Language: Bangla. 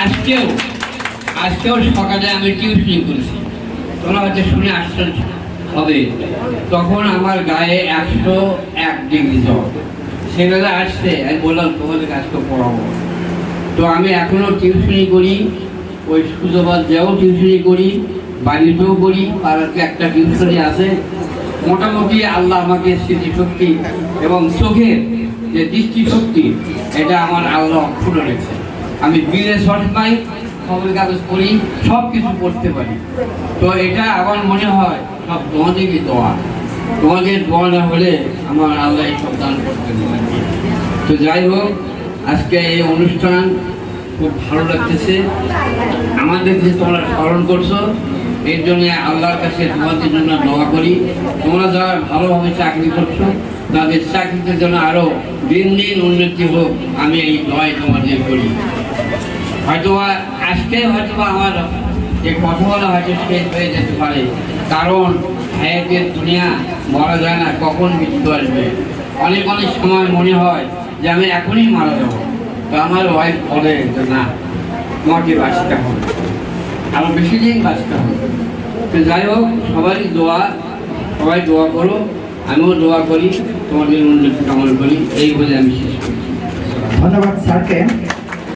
আজকেও আজকেও সকালে আমি টিউশনি করেছি, তোমরা হয়তো শুনে আশ্চর্য হবে। তখন আমার গায়ে 101 ডিগ্রি জ্বর। সেবেলা আসছে আমি বললাম তোমাদের আজকে পড়াবো। তো আমি এখনও টিউশনি করি, ওই সুযোবাদ যাও টিউশনি করি, বাড়িতেও করি, পাড়াতে একটা টিউশনি আছে। মোটামুটি আল্লাহ আমাকে স্মৃতিশক্তি এবং চোখের যে দৃষ্টিশক্তি, এটা আমার আল্লাহ অক্ষুণ্ণ রেখেছে। আমি বিলে শর্ট পাই, খবরের কাগজ পড়ি, সব কিছু পড়তে পারি। তো এটা আমার মনে হয় সব তোমাদেরই দোয়া। তোমাদের দোয়া না হলে আমার আল্লাহ সব দান করতে পারে। তো যাই হোক, আজকে এই অনুষ্ঠান খুব ভালো লাগতেছে। আমাদের যে তোমরা স্মরণ করছো, এর জন্য আল্লাহর কাছে তোমাদের জন্য দোয়া করি। তোমরা যারা ভালোভাবে চাকরি করছো, তাদের চাকরিতে যেন আরও দিন দিন উন্নতি হোক, আমি এই দোয়াই তোমাদের করি। হয়তো আজকে হয়তো আমার যে কথা বলা হয়তো শেষ হয়ে যেতে পারে, কারণ হায়াতের দুনিয়া মারা যায় না, কখন মৃত্যু আসবে। অনেক অনেক সময় মনে হয় যে আমি এখনই মারা যাব। তো আমার ওয়াইফ বলে যে না, তোমাকে বাঁচতে হবে, আরও বেশি দিন বাঁচতে হবে। তো যাই হোক, সবাই দোয়া করো, আমিও দোয়া করি, তোমাদের উন্নতি কামনা করি। এই বলে আমি শেষ করছি। ধন্যবাদ স্যারকে।